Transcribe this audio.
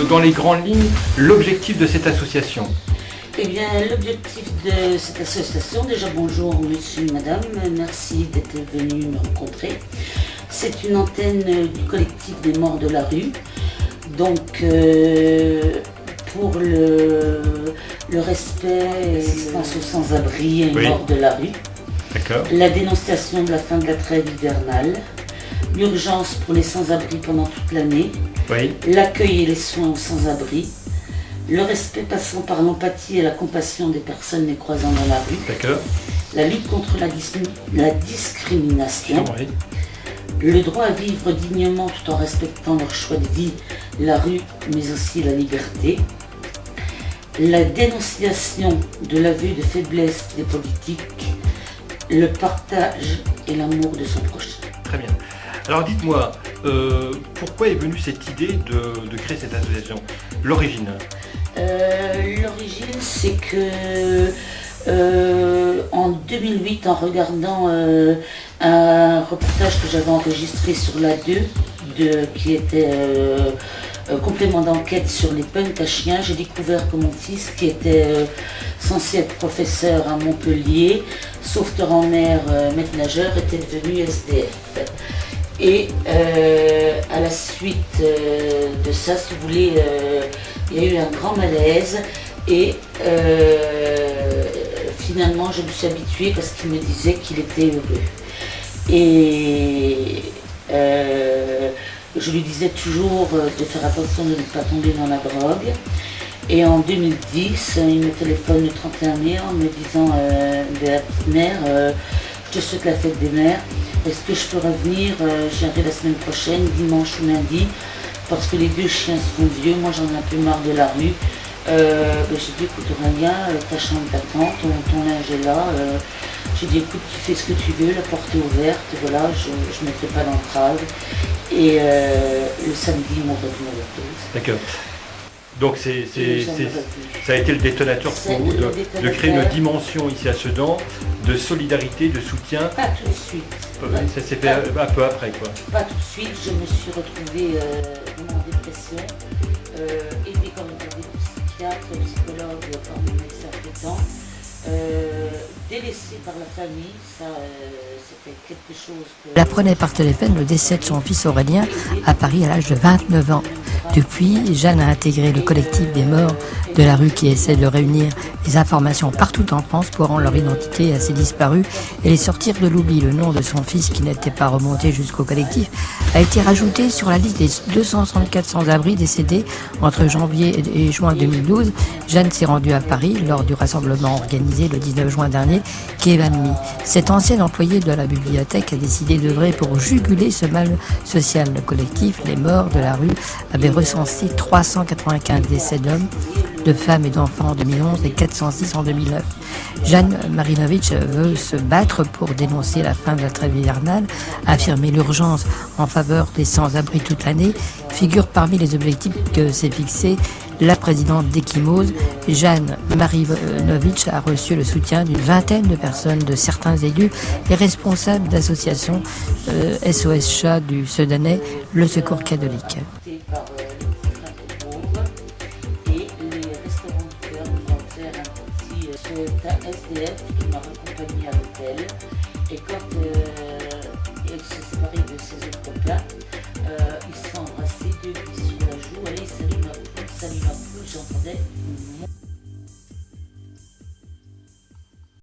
dans les grandes lignes, l'objectif de cette association? Eh bien, l'objectif de cette association, déjà bonjour monsieur, madame, merci d'être venu me rencontrer. C'est une antenne du collectif des morts de la rue. Donc, pour le respect et l'assistance aux sans-abri et Oui. morts de la rue, D'accord. la dénonciation de la fin de la trêve hivernale, l'urgence pour les sans-abri pendant toute l'année, Oui. l'accueil et les soins aux sans-abri, le respect passant par l'empathie et la compassion des personnes les croisant dans la rue, D'accord. la lutte contre la discrimination, Oui. le droit à vivre dignement tout en respectant leur choix de vie, la rue, mais aussi la liberté, la dénonciation de l'aveu de faiblesse des politiques, le partage et l'amour de son prochain. Très bien. Alors dites-moi, pourquoi est venue cette idée de créer cette association? L'origine? L'origine, c'est que en 2008, en regardant un reportage que j'avais enregistré sur la 2, qui était complément d'enquête sur les punks à chiens, j'ai découvert que mon fils, qui était censé être professeur à Montpellier, sauveteur en mer, maître nageur, était devenu SDF. Et à la suite de ça, si vous voulez, il y a eu un grand malaise et finalement je me suis habituée parce qu'il me disait qu'il était heureux. Et je lui disais toujours de faire attention de ne pas tomber dans la drogue. Et en 2010, il me téléphone le 31 mai en me disant mère, je te souhaite la fête des mères. Est-ce que je peux revenir? Je viendrai la semaine prochaine, dimanche ou lundi, parce que les deux chiens sont vieux, moi j'en ai un peu marre de la rue. J'ai dit écoute Aurélien, ta chambre t'attend, ton linge est là. J'ai dit écoute, tu fais ce que tu veux, la porte est ouverte, voilà, je ne mettrai pas d'entrave. Et le samedi, ils m'ont retenu à la pause. D'accord. Donc ça a été le détonateur pour vous de créer une dimension ici à Sedan de solidarité, de soutien. Pas tout de suite. Ça s'est fait un peu après quoi. Pas tout de suite, je me suis retrouvée en dépression, aidée comme des psychiatres, psychologues, par mon médecin traitant, délaissée par la famille, ça c'était quelque chose que... Elle apprenait par téléphone le décès de son fils Aurélien à Paris à l'âge de 29 ans. Depuis, Jeanne a intégré le collectif des morts de la rue qui essaie de réunir les informations partout en France pour rendre leur identité à ces disparus et les sortir de l'oubli. Le nom de son fils, qui n'était pas remonté jusqu'au collectif, a été rajouté sur la liste des 264 sans-abri décédés entre janvier et juin 2012. Jeanne s'est rendue à Paris lors du rassemblement organisé le 19 juin dernier qui évanoui. Cette ancienne employée de la bibliothèque a décidé d'œuvrer pour juguler ce mal social. Le collectif Les Morts de la rue avait recensé 395 décès d'hommes, de femmes et d'enfants en 2011 et 406 en 2009. Jeanne Marinovitch veut se battre pour dénoncer la fin de la trêve hivernale, affirmer l'urgence en faveur des sans-abri toute l'année, figure parmi les objectifs que s'est fixé la présidente d'Ekimose. Jeanne Marinovitch a reçu le soutien d'une vingtaine de personnes, de certains élus et responsables d'associations SOS Chat du Soudanais, le Secours catholique. Par les petits pauvres et les restaurants du cœur nous ont offert un petit c'est un SDF qui m'a accompagné à l'hôtel et quand il s'est séparé de ses autres plats,